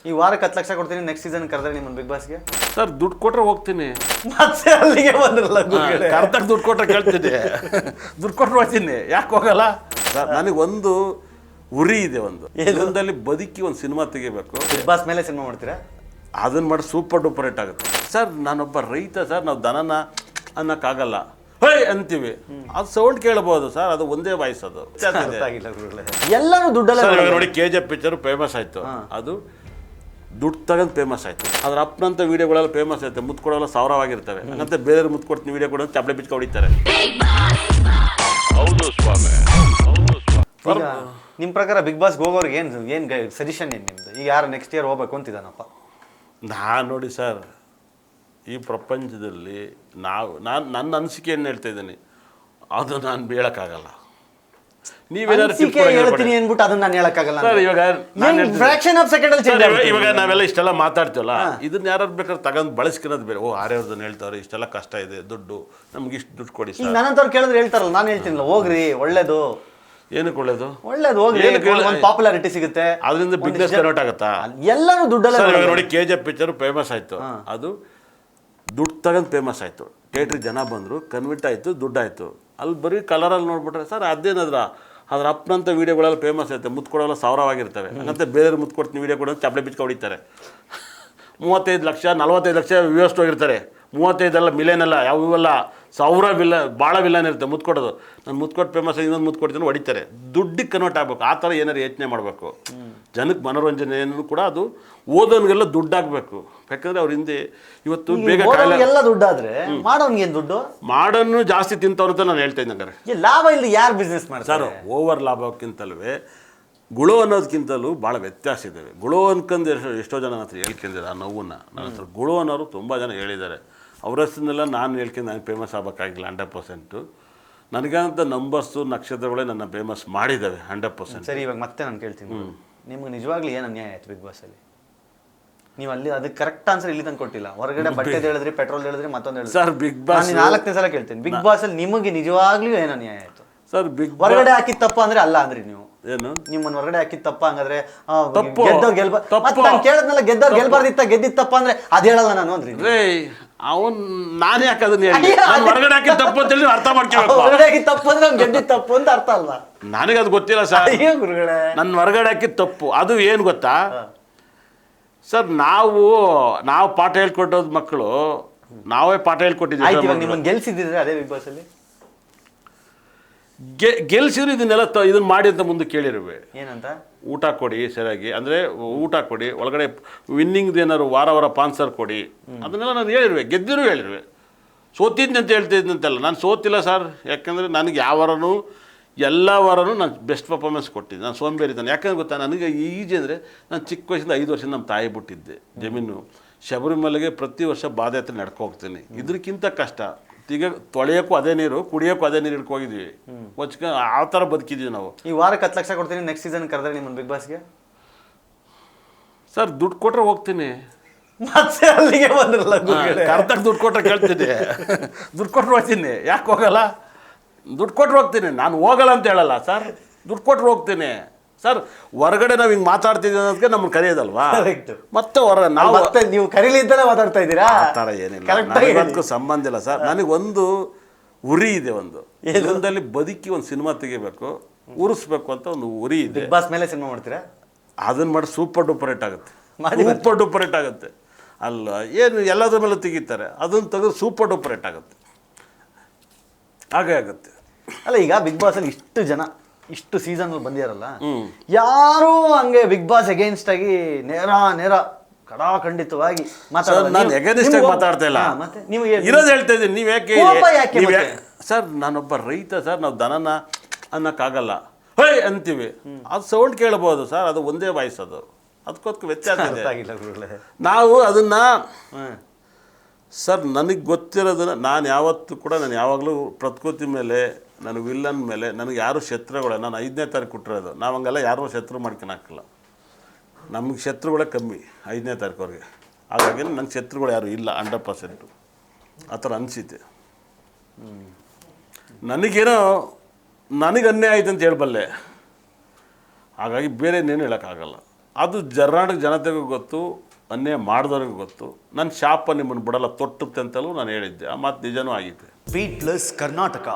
ಈ ವಾರಕ್ಕೆ 10 ಲಕ್ಷ ಕೊಡ್ತೀನಿ, ನೆಕ್ಸ್ಟ್ ಸೀಸನ್ ಕರೆದ್ರೆ ನಿಮ್ಮನ್ನು ಬಿಗ್ ಬಾಸ್ಗೆ? ಸರ್ ದುಡ್ಡು ಕೊಟ್ರೆ ಹೋಗ್ತೀನಿ. ಮತ್ತೆ ಅಲ್ಲಿಗೆ ಬಂದ್ರಲ್ಲ ಕರ್ದಾಗ ದುಡ್ಡು ಕೊಟ್ರೆ ಕೇಳ್ತೀನಿ, ದುಡ್ಡು ಕೊಟ್ರೆ ಹೋಗ್ತೀನಿ, ಯಾಕೆ ಹೋಗಲ್ಲ ಸರ್? ನನಗೊಂದು ಉರಿ ಇದೆ, ಒಂದು ಜೀವನದಲ್ಲಿ ಬದುಕಿ ಒಂದು ಸಿನಿಮಾ ತೆಗಿಬೇಕು. ಬಿಗ್ ಬಾಸ್ ಮೇಲೆ ಸಿನಿಮಾ ಮಾಡ್ತೀರಾ? ಅದನ್ನ ಮಾಡಿ ಸೂಪರ್ ಡೂಪರ್ ಹಿಟ್ ಆಗುತ್ತೆ ಸರ್. ನಾನೊಬ್ಬ ರೈತ ಸರ್, ನಾವು ದನನ ಅನ್ನೋಕ್ಕಾಗಲ್ಲ, ಹೇ ಅಂತೀವಿ, ಅದು ಸೌಂಡ್ ಕೇಳಬಹುದು ಸರ್, ಅದು ಒಂದೇ ವಾಯ್ಸ್. ಅದು ಎಲ್ಲರೂ ದುಡ್ಡಲ್ಲ ನೋಡಿ. KGF ಪಿಕ್ಚರ್ ಫೇಮಸ್ ಆಯ್ತು, ಅದು ದುಡ್ಡು ತಗೊಂಡು ಫೇಮಸ್ ಆಯ್ತು. ಅದ್ರ ಅಪ್ಪನಂತ ವಿಡಿಯೋಗಳೆಲ್ಲ ಫೇಮಸ್ ಆಯ್ತು, ಮುತ್ತು ಕೊಡೋಲ್ಲ ಸಾವಿರವಾಗಿರ್ತವೆ. ಹಂಗಂತ ಬೇರೆ ಮುತ್ತು ಕೊಡ್ತೀನಿ ವಿಡಿಯೋ ಕೊಡೋದು ಚಪ್ಪಲೆ ಬಿಚ್ಕ ಹೊಡಿತಾರೆ. ಹೌದು ಸ್ವಾಮಿ. ನಿಮ್ಮ ಪ್ರಕಾರ ಬಿಗ್ ಬಾಸ್ಗೆ ಹೋಗೋರಿಗೆ ಏನು ಸಜೆಷನ್ ಏನು ನಿಮ್ದು? ಈಗ ಯಾರು ನೆಕ್ಸ್ಟ್ ಇಯರ್ ಹೋಗ್ಬೇಕು ಅಂತಿದ್ದಾನಪ್ಪ? ನಾನು ನೋಡಿ ಸರ್, ಈ ಪ್ರಪಂಚದಲ್ಲಿ ನನ್ನ ಅನಿಸಿಕೆಯನ್ನು ಹೇಳ್ತಾ ಇದ್ದೀನಿ, ಅದು ನಾನು ಹೇಳೋಕ್ಕಾಗಲ್ಲ. ನೀವೇನಾದ್ರು ಹೇಳ್ತೀನಿ ಅಂದ್ಬಿಟ್ಟು ಅದನ್ನ ನಾನು ಹೇಳಕ್ಕಾಗಲ್ಲ ಸರ್. ಇವಾಗ ನಾವೆಲ್ಲ ಇಷ್ಟೆಲ್ಲ ಮಾತಾಡ್ತೀವಲ್ಲ, ಇದನ್ನ ಯಾರು ಬೇಕಾದ್ರೆ ತಗೊಂಡು ಬಳಸ್ಕೊಳ್ಳೋದು ಬೇರೆ. ಆರ್ಯವ್ರದನ್ನ ಹೇಳ್ತಾರೆ, ಇಷ್ಟೆಲ್ಲ ಕಷ್ಟ ಇದೆ, ದುಡ್ಡು ನಮ್ಗೆ ಇಷ್ಟು ದುಡ್ಡು ಕೊಡಿ ಸರ್. ನನ್ನಂತವ್ರು ಕೇಳಿದ್ರೆ ಹೇಳ್ತಾರಲ್ಲ, ನಾನು ಹೇಳ್ತೀನಿಲ್ಲ, ಹೋಗ್ರಿ, ಒಳ್ಳೇದು. ಏನಕ್ಕೆ ಒಳ್ಳೇದು? ಹೋಗ್ರಿ, ಪಾಪ್ಯುಲಾರಿಟಿ ಸಿಗುತ್ತೆ, ಅದರಿಂದ ಬಿಸ್ನೆಸ್ ಕನ್ವರ್ಟ್ ಆಗುತ್ತಾ? ಎಲ್ಲರೂ ದುಡ್ಡಲ್ಲ ನೋಡಿ. KGF ಪಿಕ್ಚರ್ ಫೇಮಸ್ ಆಯ್ತು, ಅದು ದುಡ್ಡು ತಗೊಂಡು ಫೇಮಸ್ ಆಯಿತು. ಥಿಯೇಟ್ರಿಗೆ ಜನ ಬಂದರು, ಕನ್ವಿಟ್ ಆಯಿತು, ದುಡ್ಡಾಯಿತು. ಅಲ್ಲಿ ಬರೀ ಕಲರಲ್ಲಿ ನೋಡ್ಬಿಟ್ರೆ ಸರ್, ಅದೇನಾದ್ರ ಅದ್ರ ಅಪ್ಪನಂತ ವೀಡಿಯೋಗಳೆಲ್ಲ ಫೇಮಸ್ ಆಯ್ತು, ಮುತ್ತು ಕೊಡೋಲ್ಲ ಸಾವಿರವಾಗಿರ್ತವೆ. ಹಂಗಂತ ಬೇರೆ ಮುತ್ತು ಕೊಡ್ತೀನಿ ವಿಡಿಯೋ ಕೊಡೋದು ಚಪ್ಪಲೆ ಬಿಚ್ಕ ಹೊಡಿತಾರೆ. 35 ಲಕ್ಷ 45 ಲಕ್ಷ ವ್ಯೂವರ್ಸ್ ಹೋಗಿರ್ತಾರೆ. 35 ಅಲ್ಲ, ಮಿಲಿಯನ್ ಅಲ್ಲ, ಯಾವ ಇವೆಲ್ಲ ಸಾವಿರ ಭಾಳ ವಿಲ್ಲನ್ ಇರುತ್ತೆ ಮುತ್ತು ಕೊಡೋದು. ನಾನು ಮುತ್ತು ಕೊಟ್ಟು ಫೇಮಸ್, ಇನ್ನೊಂದು ಮುತ್ತು ಕೊಡ್ತೀನಿ ಹೊಡಿತಾರೆ. ದುಡ್ಡಿಗೆ ಕನ್ವರ್ಟ್ ಆಗಬೇಕು, ಆ ಥರ ಏನಾರು ಯೋಚನೆ ಮಾಡಬೇಕು. ಜನಕ್ಕೆ ಮನೋರಂಜನೆಯನ್ನು ಕೂಡ ಅದು ಓದೋನಿಗೆಲ್ಲ ದುಡ್ಡಾಗಬೇಕು. ಯಾಕಂದರೆ ಅವ್ರ ಹಿಂದೆ ಇವತ್ತು ಬೇಗ ಎಲ್ಲ ದುಡ್ಡಾದ್ರೆ ಮಾಡೋನ್ಗೆ ಏನು ದುಡ್ಡು? ಮಾಡೋನು ಜಾಸ್ತಿ ತಿಂತವ್ರು ಅಂತ ನಾನು ಹೇಳ್ತಾ ಇದ್ದಂಗಾರೆ. ಲಾಭ ಇಲ್ಲ, ಯಾರು ಬಿಸ್ನೆಸ್ ಮಾಡ್ತಾರೆ ಸರ್? ಓವರ್ ಲಾಭಕ್ಕಿಂತಲೂ ಗುಳು ಅನ್ನೋದಕ್ಕಿಂತಲೂ ಭಾಳ ವ್ಯತ್ಯಾಸ ಇದ್ದಾವೆ. ಗುಳು ಅನ್ಕಂಡು ಎಷ್ಟೋ ಜನ ನನ್ನ ಹತ್ರ ಹೇಳ್ಕೊಂಡಿದ್ದಾರೆ ಆ ನೋವನ್ನು. ನನ್ನ ಹತ್ರ ಗುಳು ಅನ್ನೋರು ತುಂಬ ಜನ ಹೇಳಿದ್ದಾರೆ. ಅವ್ರ ಹೆಸರನ್ನೆಲ್ಲ ನಾನು ಹೇಳ್ಕೊಂಡು ನನಗೆ ಫೇಮಸ್ ಆಗಬೇಕಾಗಿಲ್ಲ 100%. ನನಗಂತ ನಂಬರ್ಸು ನಕ್ಷತ್ರಗಳೇ ನನ್ನ ಫೇಮಸ್ ಮಾಡಿದ್ದಾವೆ 100%. ಸರಿ, ಇವಾಗ ಮತ್ತೆ ನಾನು ಕೇಳ್ತೀನಿ, ನಿಮ್ಗೆ ನಿಜವಾಗ್ಲೂ ಏನು ಅನ್ಯಾಯ ಆಯ್ತು ಬಿಗ್ ಬಾಸಲ್ಲಿ? ನೀವು ಅಲ್ಲಿ ಅದಕ್ಕೆ ಕರೆಕ್ಟ್ ಆನ್ಸರ್ ಇಲ್ಲಿ ತಂದು ಕೊಟ್ಟಿಲ್ಲ. ಹೊರಗಡೆ ಬಟ್ಟೆ ಹೇಳಿದ್ರಿ, ಪೆಟ್ರೋಲ್ ಹೇಳಿದ್ರಿ, ಮತ್ತೊಂದು ಹೇಳಿದ್ರಿ. ಸರ್ ಬಿಗ್ ಬಾಸ್ 4ನೇ ಸಲ ಕೇಳ್ತೀನಿ, ಬಿಗ್ ಬಾಸ್ ಅಲ್ಲಿ ನಿಮಗೆ ನಿಜವಾಗ್ಲೂ ಏನು ಅನ್ಯಾಯ ಆಯ್ತು? ಸರ್ ಬಿಗ್ ಹೊರಗಡೆ ಹಾಕಿದ ತಪ್ಪ ಅಂದ್ರೆ ಅಲ್ಲ ಅಂದ್ರಿ ನೀವು. ಏನು ನಿಮ್ಮನ್ನ ಹೊರಗಡೆ ಹಾಕಿದ ತಪ್ಪ ಹಂಗಾದ್ರೆ ಕೇಳದ್ನಲ್ಲ, ಗೆದ್ದವ್ರು ಗೆಲ್ಬಾರ್ದಿತ್ತ, ಗೆದ್ದಿದ್ ತಪ್ಪ ಅಂದ್ರೆ ಅದ್ ಹೇಳಲ್ಲ ನಾನು ಅಂದ್ರಿ. ಅವನ್ ನಾನು ಯಾಕೆ ಅದನ್ನ ಹೇಳಿ ಹೊರಗಡೆ ಹಾಕಿದ ತಪ್ಪು ಅಂತ ಹೇಳಿ ಅರ್ಥ ಮಾಡ್ಕೋಬೇಕು. ಹೊರಗಡೆ ಹಾಕಿದ ತಪ್ಪು ಅಂದ್ರೆ ಅವ್ನು ಗೆದ್ದಿದ್ ತಪ್ಪು ಅಂತ ಅರ್ಥ ಅಲ್ವಾ? ನನಗೆ ಅದು ಗೊತ್ತಿಲ್ಲ ಸರ್. ಗುರುಗಳೇ, ನನ್ನ ಹೊರಗಡೆ ಹಾಕಿದ ತಪ್ಪು ಅದು ಏನು ಗೊತ್ತಾ ಸರ್? ನಾವು ಪಾಠ ಹೇಳ್ಕೊಟ್ಟೋದ್ ಮಕ್ಕಳು, ನಾವೇ ಪಾಠ ಹೇಳ್ಕೊಟ್ಟಿದ್ದೀವಿ. ನಿಮ್ಮನ್ನ ಗೆಲ್ಸಿದ್ರೆ ಅದೇ ಬಿಗ್ ಬಾಸ್ ಅಲ್ಲಿ ಗೆಲ್ಸಿದ್ರು ಇದನ್ನ ಮಾಡಿ ಅಂತ ಮುಂದೆ ಕೇಳಿರುವೆ. ಏನಂತ? ಊಟ ಕೊಡಿ ಸರಿಯಾಗಿ, ಅಂದರೆ ಊಟ ಕೊಡಿ, ಒಳಗಡೆ ವಿನ್ನಿಂಗ್ದು ಏನಾರು ವಾರ ಪಾನ್ಸರ್ ಕೊಡಿ, ಅದನ್ನೆಲ್ಲ ನಾನು ಹೇಳಿರುವೆ. ಗೆದ್ದಿರು ಹೇಳಿರುವೆ. ಸೋತಿದ್ನಿ ಅಂತ ಹೇಳ್ತಿದ್ದಂತೆಲ್ಲ ನಾನು ಸೋತಿಲ್ಲ ಸರ್. ಯಾಕಂದರೆ ನನಗೆ ಯಾವ ವಾರನೂ ಎಲ್ಲ ವಾರನೂ ನಾನು ಬೆಸ್ಟ್ ಪರ್ಫಾರ್ಮೆನ್ಸ್ ಕೊಟ್ಟಿದ್ದೆ. ನಾನು ಸೋಂಬೇರಿದ್ದಾನೆ. ಯಾಕಂದ್ರೆ ಗೊತ್ತಾ, ನನಗೆ ಈಜಿ ಅಂದರೆ ನಾನು ಚಿಕ್ಕ ವಯಸ್ಸಿಂದ 5 ವರ್ಷದಿಂದ ನಮ್ಮ ತಾಯಿ ಬಿಟ್ಟಿದ್ದೆ ಜಮೀನು. ಶಬರಿಮಲೆಗೆ ಪ್ರತಿ ವರ್ಷ ಪಾದಯಾತ್ರೆ ನಡ್ಕೊ ಹೋಗ್ತೀನಿ. ಇದಕ್ಕಿಂತ ಕಷ್ಟ. ಈಗ ತೊಳೆಯೋಕ್ಕೂ ಅದೇ ನೀರು, ಕುಡಿಯೋಕ್ಕೂ ಅದೇ ನೀರು ಹಿಡ್ಕೋಗಿದ್ವಿ. ಆ ಥರ ಬದುಕಿದ್ವಿ ನಾವು. ಈ ವಾರಕ್ಕೆ 10 ಲಕ್ಷ ಕೊಡ್ತೀನಿ, ನೆಕ್ಸ್ಟ್ ಸೀಸನ್ ಕರೆದ್ರೆ ನಿಮ್ಮನ್ನು ಬಿಗ್ ಬಾಸ್ಗೆ? ಸರ್ ದುಡ್ಡು ಕೊಟ್ರೆ ಹೋಗ್ತೀನಿ. ಮತ್ತೆ ಅಲ್ಲಿಗೆ ಬಂದ್ರಲ್ಲ, ಕರ್ದಾಗ ದುಡ್ಡು ಕೊಟ್ರೆ ಕೇಳ್ತೀನಿ, ದುಡ್ಡು ಕೊಟ್ರೆ ಹೋಗ್ತೀನಿ, ಯಾಕೆ ಹೋಗಲ್ಲ? ದುಡ್ಡು ಕೊಟ್ರೆ ಹೋಗ್ತೀನಿ, ನಾನು ಹೋಗಲ್ಲ ಅಂತ ಹೇಳಲ್ಲ ಸರ್. ದುಡ್ಡು ಕೊಟ್ರೆ ಹೋಗ್ತೀನಿ ಸರ್. ಹೊರಗಡೆ ನಾವು ಹಿಂಗೆ ಮಾತಾಡ್ತಿದ್ದೀವಿ ಅನ್ನೋದಕ್ಕೆ ನಮ್ಮನ್ನು ಕರೆಯೋದಲ್ವಾ? ಮತ್ತೆ ನಾವು ನೀವು ಕರೀಲಿದ್ದಲೇ ಮಾತಾಡ್ತಾ ಇದ್ದೀರಾ? ಆ ಥರ ಏನಿಲ್ಲ, ನನಗದಕ್ಕೂ ಸಂಬಂಧ ಇಲ್ಲ ಸರ್. ನನಗೊಂದು ಉರಿ ಇದೆ, ಒಂದು ಜೀವನದಲ್ಲಿ ಬದುಕಿ ಒಂದು ಸಿನಿಮಾ ತೆಗಿಬೇಕು, ಉರಿಸ್ಬೇಕು ಅಂತ ಒಂದು ಉರಿ ಇದೆ. ಬಿಗ್ ಬಾಸ್ ಮೇಲೆ ಸಿನಿಮಾ ಮಾಡ್ತೀರಾ? ಅದನ್ನ ಮಾಡಿ ಸೂಪರ್ ಡೂಪರ್ ಹಿಟ್ ಆಗುತ್ತೆ, ಸೂಪರ್ ಡೂಪರ್ ಹಿಟ್ ಆಗುತ್ತೆ. ಅಲ್ಲ ಏನು ಎಲ್ಲದ್ರ ಮೇಲೆ ತೆಗಿತಾರೆ, ಅದನ್ನು ತೆಗೆದು ಸೂಪರ್ ಡೂಪರ್ ಹಿಟ್ ಆಗುತ್ತೆ. ಹಾಗೆ ಆಗುತ್ತೆ. ಅಲ್ಲ, ಈಗ ಬಿಗ್ ಬಾಸ್ ಅಲ್ಲಿ ಇಷ್ಟು ಸೀಸನ್ ಬಂದಿರಲ್ಲ, ಯಾರು ಹಂಗೆ ಬಿಗ್ ಬಾಸ್ ಅಗೇನ್ಸ್ಟ್ ಆಗಿ ನೇರ ಕಡಾಖಂಡಿತವಾಗಿ ನಾನು ಎಗೇನ್ಸ್ಟ್ ಆಗಿ ಮಾತಾಡ್ತಾ ಇಲ್ಲ, ಇರೋದು ಹೇಳ್ತಾ ಇದ್ದೀನಿ. ನೀವು ಯಾಕೆ ಸರ್? ನಾನೊಬ್ಬ ರೈತ ಸರ್, ನಾವು ದನನ ಅನ್ನೋಕ್ಕಾಗಲ್ಲ, ಹೇ ಅಂತೀವಿ, ಅದು ಸೌಂಡ್ ಕೇಳಬಹುದು ಸರ್, ಅದು ಒಂದೇ ವಾಯ್ಸ್. ಅದಕ್ಕೋಸ್ಕರ ವ್ಯತ್ಯಾಸ ಇದೆ. ನಾವು ಅದನ್ನ ಸರ್, ನನಗೆ ಗೊತ್ತಿರೋದನ್ನ ನಾನು ಯಾವತ್ತೂ ಕೂಡ, ನಾನು ಯಾವಾಗಲೂ ಪ್ರಕೃತಿ ಮೇಲೆ, ನನಗೆ ವಿಲ್ಲನ್ ಮೇಲೆ ನನಗೆ ಯಾರು ಶತ್ರುಗಳೇ. ನಾನು 5ನೇ ತಾರೀಕು ಕೊಟ್ಟಿರೋದು. ನಾವು ಹಂಗೆಲ್ಲ ಯಾರೂ ಶತ್ರು ಮಾಡ್ಕೊಳಕ್ಕಿಲ್ಲ. ನಮಗೆ ಶತ್ರುಗಳೇ ಕಮ್ಮಿ 5ನೇ ತಾರೀಕುವರೆಗೆ. ಹಾಗಾಗಿ ನನಗೆ ಶತ್ರುಗಳು ಯಾರು ಇಲ್ಲ 100%. ಆ ಥರ ಅನಿಸಿತೆ. ನನಗೇನೋ ನನಗೆ ಅನ್ಯಾಯ ಆಯ್ತು ಅಂತ ಹೇಳಬಲ್ಲೆ. ಹಾಗಾಗಿ ಬೇರೆ ಇನ್ನೇನು ಹೇಳೋಕ್ಕಾಗಲ್ಲ. ಅದು ಜನತೆಗೂ ಗೊತ್ತು, ಅನ್ನೇ ಮಾಡಿದವ್ರಿಗೂ ಗೊತ್ತು. ನನ್ನ ಶಾಪ ನಿಮ್ಮನ್ನು ಬಿಡಲ್ಲ ತೊಟ್ಟುತ್ತೆ ಅಂತಲೂ ನಾನು ಹೇಳಿದ್ದೆ. ಆ ಮಾತು ನಿಜನೂ ಆಗಿದೆ. Beat plus Karnataka.